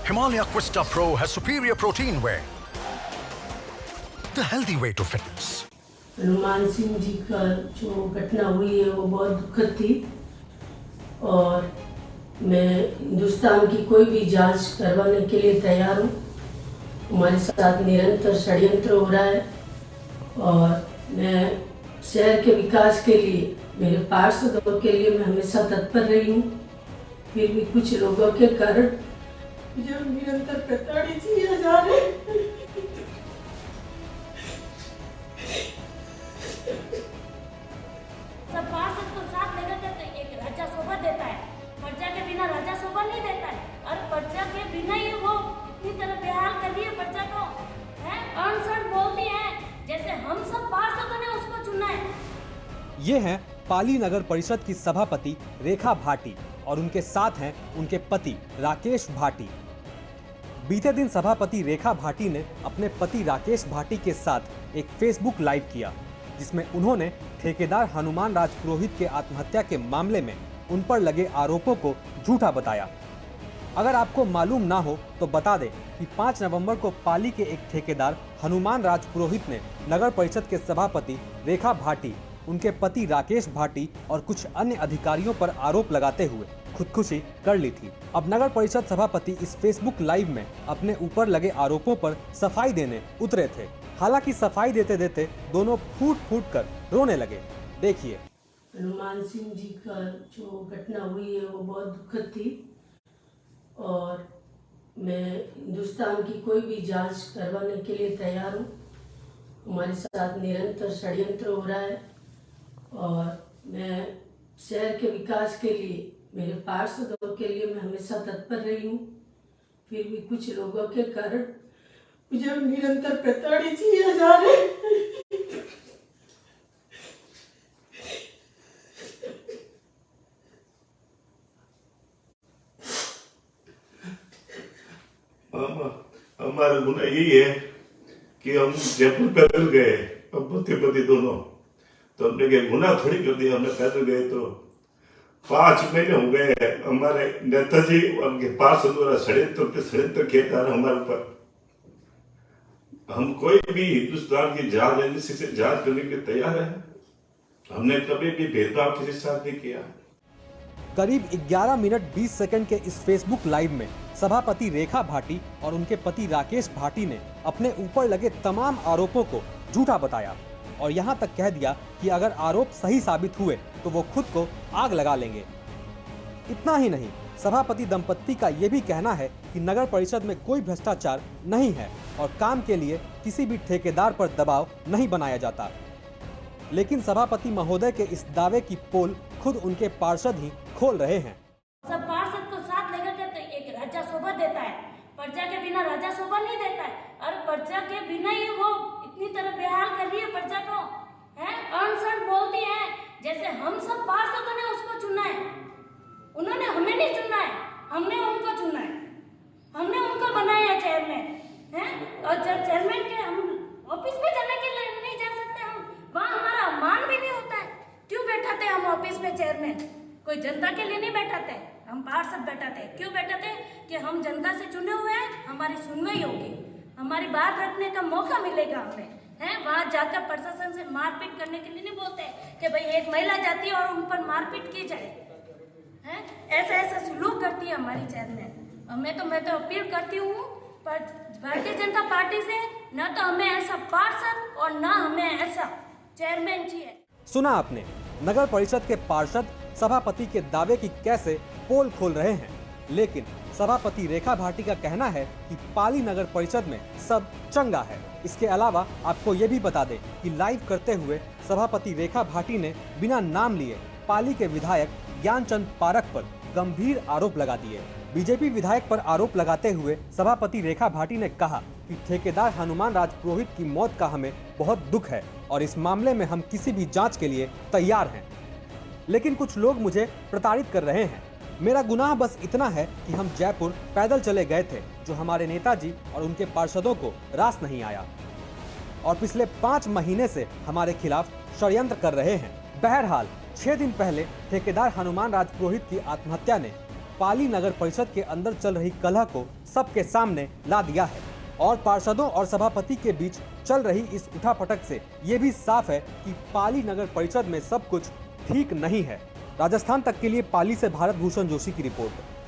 Himalaya Quista Pro has superior protein whey, the healthy way to fitness. Hanuman Singh ji का जो घटना हुई है वो बहुत दुखद थी और मैं हिंदुस्तान की कोई भी जांच करवाने के लिए तैयार हूँ। हमारे साथ निरंतर षड्यंत्र हो रहा है और मैं शहर के विकास के लिए, मेरे पार्षदों के लिए मैं हमेशा तत्पर रही हूँ। फिर भी कुछ लोगों के कारण जो निरंतर प्रताड़ित किया जा रहा है। सब पार्षद को साथ लेकर के एक राजा शोभा देता है, प्रजा के बिना राजा शोभा नहीं देता है और प्रजा के बिना ही वो इतनी तरह बेहाल कर दिए प्रजा को, है अनशन बोलती है जैसे हम सब पार्षदों ने उसको चुना है। ये हैं पाली नगर परिषद की सभापति रेखा भाटी और उनके साथ हैं उनके पति राकेश भाटी। बीते दिन सभापति रेखा भाटी ने अपने पति राकेश भाटी के साथ एक फेसबुक लाइव किया, जिसमें उन्होंने ठेकेदार हनुमान राज पुरोहित के आत्महत्या के मामले में उन पर लगे आरोपों को झूठा बताया। अगर आपको मालूम ना हो तो बता दें कि 5 नवंबर को पाली के एक ठेकेदार हनुमान राज पुरोहित ने नगर परिषद के सभापति रेखा भाटी, उनके पति राकेश भाटी और कुछ अन्य अधिकारियों पर आरोप लगाते हुए खुदकुशी कर ली थी। अब नगर परिषद सभापति इस फेसबुक लाइव में अपने ऊपर लगे आरोपों पर सफाई देने उतरे थे। हालांकि सफाई देते देते दोनों फूट फूट कर रोने लगे। देखिए। हनुमान सिंह जी का जो घटना हुई है वो बहुत दुखद थी और मैं हिंदुस्तान की कोई भी जांच करवाने के लिए तैयार हूँ। हमारे साथ निरंतर षड्यंत्र हो रहा है और मैं शहर के विकास के लिए, मेरे पार्षदों के लिए मैं हमेशा तत्पर रही हूँ। फिर भी कुछ लोगों के कारण मुझे निरंतर प्रताड़ित किया जा रहा है। हमारा गुना यही है कि हम जयपुर पैदल गए, अब पति पति दोनों, तो हमने क्या गुना थोड़ी कर दिया। हमने पैदल गए तो 5 महीने हो गए। हमारे नेताजी और उनके पार्षद द्वारा षड्यंत्र किया जा रहा है हमारे ऊपर। हम कोई भी हिंदुस्तान की जांच एजेंसी से जांच करने के लिए तैयार है। हमने कभी भी भेदभाव किसी के साथ नहीं किया। करीब 11 मिनट 20 सेकंड के इस फेसबुक लाइव में सभापति रेखा भाटी और उनके पति राकेश भाटी ने अपने ऊपर लगे तमाम आरोपों को झूठा बताया और यहाँ तक कह दिया कि अगर आरोप सही साबित हुए तो वो खुद को आग लगा लेंगे। इतना ही नहीं, सभापति दंपत्ति का ये भी कहना है कि नगर परिषद में कोई भ्रष्टाचार नहीं है और काम के लिए किसी भी ठेकेदार पर दबाव नहीं बनाया जाता। लेकिन सभापति महोदय के इस दावे की पोल खुद उनके पार्षद ही खोल रहे हैं। सब पार्षद को साथ लेकर के एक राजा शोभा देता है, प्रजा के बिना राजा शोभा नहीं देता है और प्रजा के बिना ही वो इतनी तरह बेहाल कर रही है प्रजा को, है अनशन बोलती है जैसे हम सब पार्षदों ने उसको चुना है। उन्होंने हमें नहीं चुना है, हमने उनको चुना है, हमने उनको बनाया है चेयरमैन, है और चेयरमैन के हम ऑफिस में जाने के लिए नहीं जा सकते। हम वहाँ हमारा अपमान भी नहीं होता है। क्यों बैठाते हम ऑफिस में चेयरमैन? कोई जनता के लिए नहीं बैठाते, हम पार्षद बैठाते। क्यों बैठाते? कि हम जनता से चुने हुए हैं, हमारी सुनवाई होगी, हमारी बात रखने का मौका मिलेगा हमें, है वहाँ जाकर प्रशासन से मारपीट करने के लिए नहीं बोलते कि भाई एक महिला जाती है और उन पर मारपीट की जाए, है ऐसा ऐसा सुलूक करती है हमारी चेयरमैन। मैं तो अपील करती हूँ पर भारतीय जनता पार्टी से, न तो हमें ऐसा पार्षद और न हमें ऐसा चेयरमैन चाहिए। सुना आपने, नगर परिषद के पार्षद सभापति के दावे की कैसे पोल खोल रहे हैं। लेकिन सभापति रेखा भाटी का कहना है कि पाली नगर परिषद में सब चंगा है। इसके अलावा आपको ये भी बता दें कि लाइव करते हुए सभापति रेखा भाटी ने बिना नाम लिए पाली के विधायक ज्ञानचंद पारख पर गंभीर आरोप लगा दिए। बीजेपी विधायक पर आरोप लगाते हुए सभापति रेखा भाटी ने कहा कि ठेकेदार हनुमान राज पुरोहित की मौत का हमें बहुत दुख है और इस मामले में हम किसी भी जांच के लिए तैयार हैं। लेकिन कुछ लोग मुझे प्रताड़ित कर रहे हैं। मेरा गुनाह बस इतना है कि हम जयपुर पैदल चले गए थे, जो हमारे नेताजी और उनके पार्षदों को रास नहीं आया और पिछले 5 महीने से हमारे खिलाफ षड्यंत्र कर रहे हैं। बहरहाल 6 दिन पहले ठेकेदार हनुमान राज पुरोहित की आत्महत्या ने पाली नगर परिषद के अंदर चल रही कलह को सबके सामने ला दिया है और पार्षदों और सभापति के बीच चल रही इस उठापटक से ये भी साफ है कि पाली नगर परिषद में सब कुछ ठीक नहीं है। राजस्थान तक के लिए पाली से भारत भूषण जोशी की रिपोर्ट।